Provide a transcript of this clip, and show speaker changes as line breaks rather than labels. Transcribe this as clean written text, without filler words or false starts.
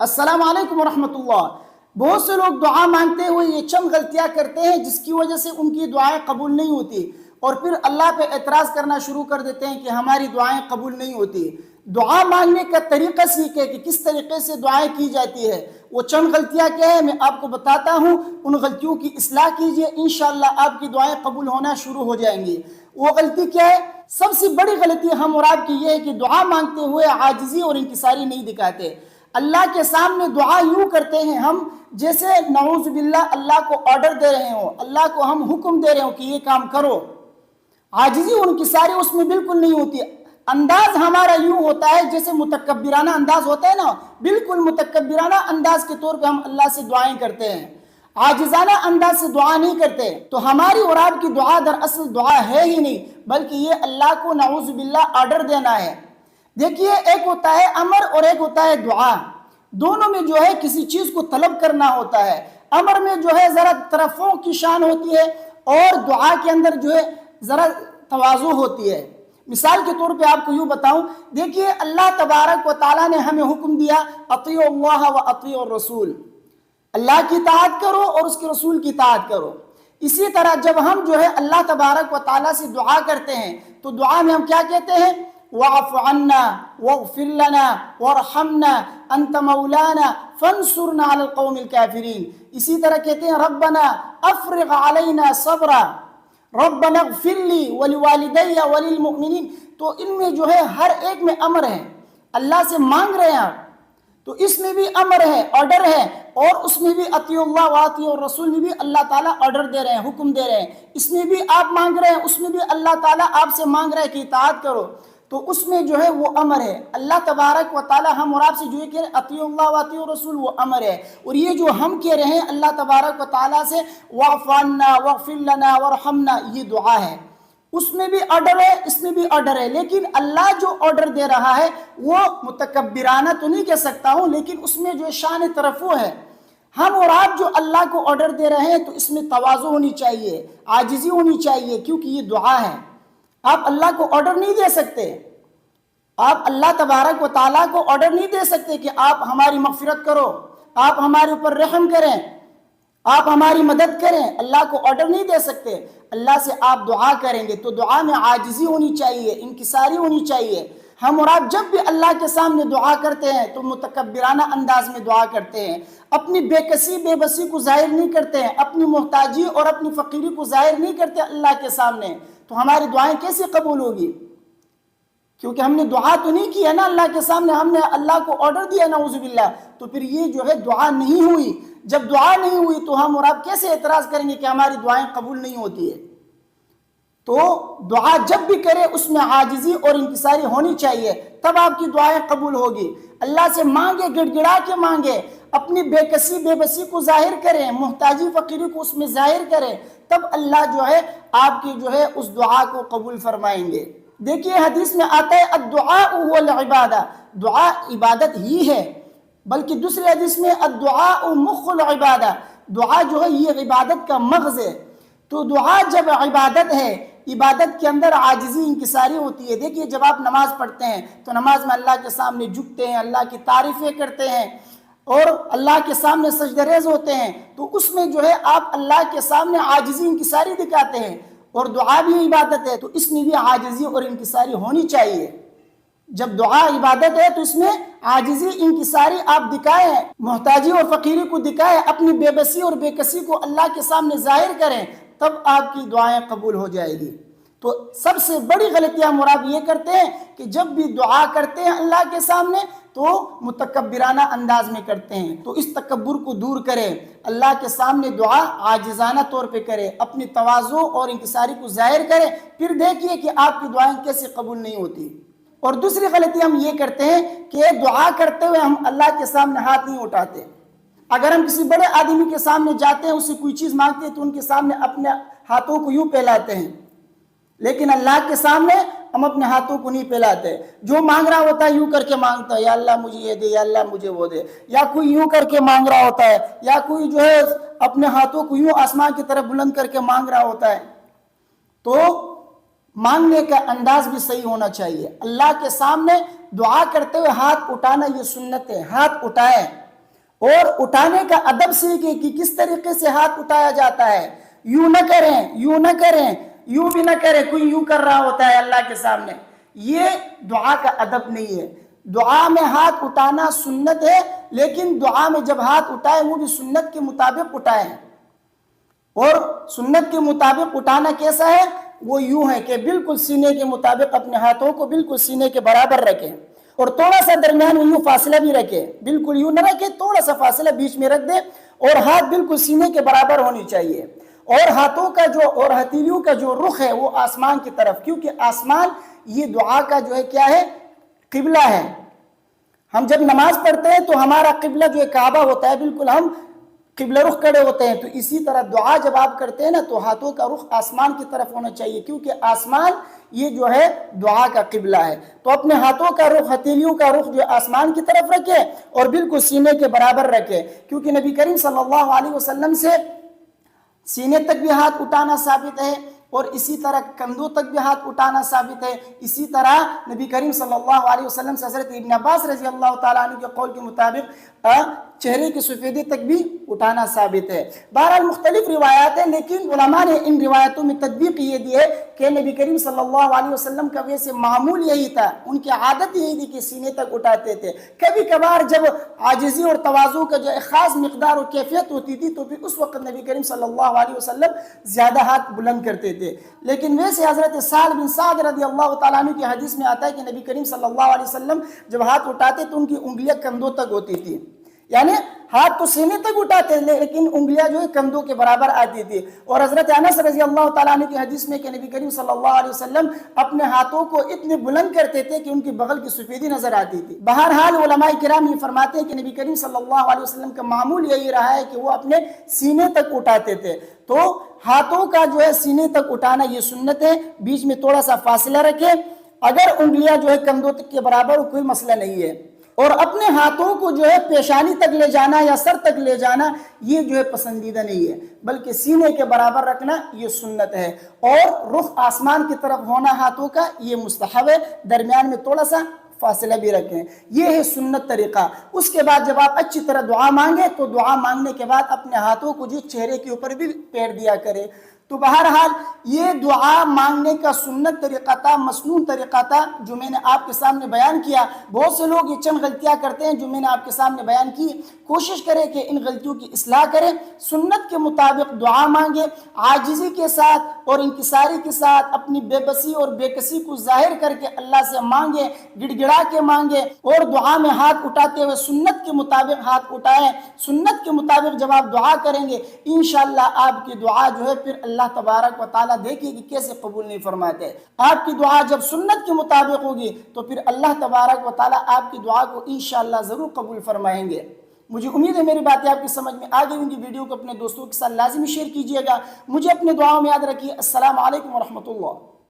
السلام علیکم ورحمۃ اللہ۔ بہت سے لوگ دعا مانگتے ہوئے یہ چند غلطیاں کرتے ہیں جس کی وجہ سے ان کی دعائیں قبول نہیں ہوتی، اور پھر اللہ پہ اعتراض کرنا شروع کر دیتے ہیں کہ ہماری دعائیں قبول نہیں ہوتی۔ دعا مانگنے کا طریقہ سیکھے کہ کس طریقے سے دعائیں کی جاتی ہے۔ وہ چند غلطیاں کیا ہیں میں آپ کو بتاتا ہوں، ان غلطیوں کی اصلاح کیجئے، انشاءاللہ آپ کی دعائیں قبول ہونا شروع ہو جائیں گی۔ وہ غلطی کیا ہے؟ سب سے بڑی غلطی ہم اور آپ کی یہ ہے کہ دعا مانگتے ہوئے عاجزی اور انکساری نہیں دکھاتے۔ اللہ کے سامنے دعا یوں کرتے ہیں ہم جیسے نعوذ باللہ اللہ کو آرڈر دے رہے ہوں، اللہ کو ہم حکم دے رہے ہوں کہ یہ کام کرو۔ عاجزی اور انکساری اس میں بالکل نہیں ہوتی۔ انداز ہمارا یوں ہوتا ہے جیسے متکبرانہ انداز ہوتا ہے نا، بالکل متکبرانہ انداز کے طور پہ ہم اللہ سے دعائیں کرتے ہیں، عاجزانہ انداز سے دعا نہیں کرتے۔ تو ہماری اور آپ کی دعا دراصل دعا ہے ہی نہیں، بلکہ یہ اللہ کو نعوذ باللہ آرڈر دینا ہے۔ دیکھیے، ایک ہوتا ہے امر اور ایک ہوتا ہے دعا۔ دونوں میں جو ہے کسی چیز کو طلب کرنا ہوتا ہے۔ امر میں جو ہے ذرا طرفوں کی شان ہوتی ہے، اور دعا کے اندر جو ہے ذرا تواضع ہوتی ہے۔ مثال کے طور پہ آپ کو یوں بتاؤں، دیکھیے اللہ تبارک و تعالیٰ نے ہمیں حکم دیا اطیعوا اللہ و اطیعوا الرسول، اللہ کی اطاعت کرو اور اس کے رسول کی اطاعت کرو۔ اسی طرح جب ہم جو ہے اللہ تبارک و تعالیٰ سے دعا کرتے ہیں تو دعا میں ہم کیا کہتے ہیں؟ واعف عنا واغفر لنا وارحمنا انت مولانا فانصرنا علی القوم الکافرین۔ اسی طرح کہتے ہیں ربنا افرغ علینا صبرا ربنا اغفر لی ولوالدی وللمؤمنین۔ تو ان میں جو ہے ہر ایک میں امر ہے، اللہ سے مانگ رہے ہیں آپ، تو اس میں بھی امر ہے، آرڈر ہے، اور اس میں بھی اطیعوا اللہ و اطیعوا الرسول میں بھی اللہ تعالیٰ آرڈر دے رہے ہیں، حکم دے رہے ہیں۔ اس میں بھی آپ مانگ رہے ہیں، اس میں بھی اللہ تعالیٰ آپ سے مانگ رہے ہیں کہ اطاعت کرو، تو اس میں جو ہے وہ امر ہے۔ اللہ تبارک و تعالیٰ ہم اور آپ سے جو ہے کہ اطیعوا اللہ و اطیعوا الرسول، وہ امر ہے۔ اور یہ جو ہم کہہ رہے ہیں اللہ تبارک و تعالیٰ سے واعف عنا واغفر لنا وارحمنا، یہ دعا ہے، اس میں بھی آرڈر ہے، اس میں بھی آرڈر ہے۔ لیکن اللہ جو آرڈر دے رہا ہے وہ متکبرانہ تو نہیں کہہ سکتا ہوں، لیکن اس میں جو شان ترفع ہے۔ ہم اور آپ جو اللہ کو آرڈر دے رہے ہیں تو اس میں تواضع ہونی چاہیے، عاجزی ہونی چاہیے، کیونکہ یہ دعا ہے۔ آپ اللہ کو آرڈر نہیں دے سکتے، آپ اللہ تبارک و تعالیٰ کو آرڈر نہیں دے سکتے کہ آپ ہماری مغفرت کرو، آپ ہمارے اوپر رحم کریں، آپ ہماری مدد کریں۔ اللہ کو آرڈر نہیں دے سکتے۔ اللہ سے آپ دعا کریں گے تو دعا میں عاجزی ہونی چاہیے، انکساری ہونی چاہیے۔ ہم اور آپ جب بھی اللہ کے سامنے دعا کرتے ہیں تو متکبرانہ انداز میں دعا کرتے ہیں، اپنی بے کسی بے بسی کو ظاہر نہیں کرتے ہیں، اپنی محتاجی اور اپنی فقیری کو ظاہر نہیں کرتے اللہ کے سامنے، تو ہماری دعائیں کیسے قبول ہوگی؟ کیونکہ ہم نے دعا تو نہیں کی ہے نا اللہ کے سامنے، ہم نے اللہ کو آرڈر دیا نعوذ باللہ، تو پھر یہ جو ہے دعا نہیں ہوئی۔ جب دعا نہیں ہوئی تو ہم اور آپ کیسے اعتراض کریں گے کہ ہماری دعائیں قبول نہیں ہوتی ہے؟ تو دعا جب بھی کرے اس میں عاجزی اور انکساری ہونی چاہیے، تب آپ کی دعائیں قبول ہوگی۔ اللہ سے مانگے، گڑ گڑا کے مانگے، اپنی بے کسی بے بسی کو ظاہر کریں، محتاجی فقیری کو اس میں ظاہر کریں، تب اللہ جو ہے آپ کی جو ہے اس دعا کو قبول فرمائیں گے۔ دیکھیے حدیث میں آتا ہے الدعاء هو العبادہ، دعا عبادت ہی ہے، بلکہ دوسری حدیث میں الدعاء مخ العبادہ، دعا جو ہے یہ عبادت کا مغز ہے۔ تو دعا جب عبادت ہے، عبادت کے اندر عاجزی انکساری ہوتی ہے۔ دیکھیے جب آپ نماز پڑھتے ہیں تو نماز میں اللہ کے سامنے جھکتے ہیں، اللہ کی تعریفیں کرتے ہیں، اور اللہ کے سامنے سجدہ ریز ہوتے ہیں، تو اس میں جو ہے آپ اللہ کے سامنے عاجزی انکساری دکھاتے ہیں، اور دعا بھی عبادت ہے تو اس میں بھی عاجزی اور انکساری ہونی چاہیے۔ جب دعا عبادت ہے تو اس میں عاجزی انکساری آپ دکھائیں، محتاجی اور فقیری کو دکھائیں، اپنی بے بسی اور بے کسی کو اللہ کے سامنے ظاہر کریں، تب آپ کی دعائیں قبول ہو جائے گی۔ تو سب سے بڑی غلطیاں مراد یہ کرتے ہیں کہ جب بھی دعا کرتے ہیں اللہ کے سامنے تو متکبرانہ انداز میں کرتے ہیں۔ تو اس تکبر کو دور کریں، اللہ کے سامنے دعا عاجزانہ طور پہ کریں، اپنی تواضع اور انکساری کو ظاہر کریں، پھر دیکھیے کہ آپ کی دعائیں کیسے قبول نہیں ہوتی۔ اور دوسری غلطی ہم یہ کرتے ہیں کہ دعا کرتے ہوئے ہم اللہ کے سامنے ہاتھ نہیں اٹھاتے۔ اگر ہم کسی بڑے آدمی کے سامنے جاتے ہیں، اس سے کوئی چیز مانگتے ہیں تو ان کے سامنے اپنے ہاتھوں کو یوں پھیلاتے ہیں، لیکن اللہ کے سامنے ہم اپنے ہاتھوں کو نہیں پھیلاتے۔ جو مانگ رہا ہوتا ہے یوں کر کے مانگتا ہے، یا اللہ مجھے یہ دے، یا اللہ مجھے وہ دے، یا کوئی یوں کر کے مانگ رہا ہوتا ہے، یا کوئی جو ہے اپنے ہاتھوں کو یوں آسمان کی طرف بلند کر کے مانگ رہا ہوتا ہے۔ تو مانگنے کا انداز بھی صحیح ہونا چاہیے۔ اللہ کے سامنے دعا کرتے ہوئے ہاتھ اٹھانا یہ سنت ہے، ہاتھ اٹھائیں، اور اٹھانے کا ادب سیکھیں کہ کس طریقے سے ہاتھ اٹھایا جاتا ہے، یوں نہ کریں، یوں نہ کریں، یوں بھی نہ کریں، کوئی یوں کر رہا ہوتا ہے اللہ کے سامنے، یہ دعا کا ادب نہیں ہے۔ دعا میں ہاتھ اٹھانا سنت ہے، لیکن دعا میں جب ہاتھ اٹھائے وہ بھی سنت کے مطابق اٹھائیں، اور سنت کے مطابق اٹھانا کیسا ہے؟ وہ یوں ہے کہ بالکل سینے کے مطابق اپنے ہاتھوں کو بالکل سینے کے برابر رکھیں، اور تھوڑا سا درمیان میں یوں فاصلہ بھی رکھیں، بالکل یوں نہ رکھیں، تھوڑا سا فاصلہ بیچ میں رکھ دیں، اور ہاتھ بالکل سینے کے برابر ہونی چاہیے، اور ہاتھوں کا اور ہتھیلیوں کا جو رخ ہے وہ آسمان کی طرف، کیونکہ آسمان یہ دعا کا جو ہے کیا ہے؟ قبلہ ہے۔ ہم جب نماز پڑھتے ہیں تو ہمارا قبلہ جو ہے کعبہ ہوتا ہے، بالکل ہم قبلہ رخ کھڑے ہوتے ہیں، تو اسی طرح دعا جب آپ کرتے ہیں نا تو ہاتھوں کا رخ آسمان کی طرف ہونا چاہیے، کیونکہ آسمان یہ جو ہے دعا کا قبلہ ہے۔ تو اپنے ہاتھوں کا رخ، ہتھیلیوں کا رخ جو آسمان کی طرف رکھے اور بالکل سینے کے برابر رکھے، کیونکہ نبی کریم صلی اللہ علیہ وسلم سے سینے تک بھی ہاتھ اٹھانا ثابت ہے، اور اسی طرح کندھوں تک بھی ہاتھ اٹھانا ثابت ہے۔ اسی طرح نبی کریم صلی اللہ علیہ وسلم سے حضرت ابن عباس رضی اللہ تعالیٰ عنہ کے قول کے مطابق چہرے کی سفیدی تک بھی اٹھانا ثابت ہے۔ بہرحال مختلف روایات ہیں، لیکن علماء نے ان روایتوں میں تطبیق یہ دی ہے کہ نبی کریم صلی اللہ علیہ وسلم کا ویسے معمول یہی تھا، ان کی عادت یہی تھی کہ سینے تک اٹھاتے تھے۔ کبھی کبھار جب عاجزی اور تواضع کا جو ایک خاص مقدار اور کیفیت ہوتی تھی تو پھر اس وقت نبی کریم صلی اللہ علیہ وسلم زیادہ ہاتھ بلند کرتے تھے، لیکن ویسے حضرت سہل بن سعد رضی اللہ تعالیٰ عنہ کی حدیث میں آتا ہے کہ نبی کریم صلی اللہ علیہ وسلم جب ہاتھ اٹھاتے تو ان کی انگلیاں کندھوں تک ہوتی تھی، یعنی ہاتھ تو سینے تک اٹھاتے لیکن انگلیاں جو ہے کندھوں کے برابر آتی تھی۔ اور حضرت انس رضی اللہ تعالیٰ عنہ کی حدیث میں کہ نبی کریم صلی اللہ علیہ وسلم اپنے ہاتھوں کو اتنے بلند کرتے تھے کہ ان کی بغل کی سفیدی نظر آتی تھی۔ بہرحال علماء کرام یہ فرماتے ہیں کہ نبی کریم صلی اللہ علیہ وسلم کا معمول یہی رہا ہے کہ وہ اپنے سینے تک اٹھاتے تھے۔ تو ہاتھوں کا جو ہے سینے تک اٹھانا یہ سنت ہے، بیچ میں تھوڑا سا فاصلہ رکھیں، اگر انگلیاں جو ہے کندھوں تک کے برابر کوئی مسئلہ نہیں ہے۔ اور اپنے ہاتھوں کو جو ہے پیشانی تک لے جانا یا سر تک لے جانا یہ جو ہے پسندیدہ نہیں ہے، بلکہ سینے کے برابر رکھنا یہ سنت ہے، اور رخ آسمان کی طرف ہونا ہاتھوں کا یہ مستحب ہے، درمیان میں تھوڑا سا فاصلہ بھی رکھیں، یہ ہے سنت طریقہ۔ اس کے بعد جب آپ اچھی طرح دعا مانگیں تو دعا مانگنے کے بعد اپنے ہاتھوں کو جو چہرے کے اوپر بھی پھیر دیا کرے۔ تو بہرحال یہ دعا مانگنے کا سنت طریقہ تھا، مسنون طریقہ تھا جو میں نے آپ کے سامنے بیان کیا۔ بہت سے لوگ یہ چند غلطیاں کرتے ہیں جو میں نے آپ کے سامنے بیان کی، کوشش کریں کہ ان غلطیوں کی اصلاح کریں، سنت کے مطابق دعا مانگیں، عاجزی کے ساتھ اور انکساری کے ساتھ اپنی بے بسی اور بے کسی کو ظاہر کر کے اللہ سے مانگیں، گڑ گڑا کے مانگیں، اور دعا میں ہاتھ اٹھاتے ہوئے سنت کے مطابق ہاتھ اٹھائیں۔ سنت کے مطابق جب آپ دعا کریں گے انشاءاللہ آپ کی دعا جو ہے پھر اللہ تبارک و تعالیٰ دیکھیں کہ کیسے قبول نہیں فرماتے۔ آپ کی دعا جب سنت کے مطابق ہوگی تو پھر اللہ تبارک و تعالیٰ آپ کی دعا کو انشاءاللہ ضرور قبول فرمائیں گے۔ مجھے امید ہے میری باتیں آپ کی سمجھ میں آ گئی ہوں گی۔ ویڈیو کو اپنے دوستوں کے ساتھ لازمی شیئر کیجیے گا۔ مجھے اپنے دعاؤں میں یاد رکھیے۔ السلام علیکم ورحمۃ اللہ۔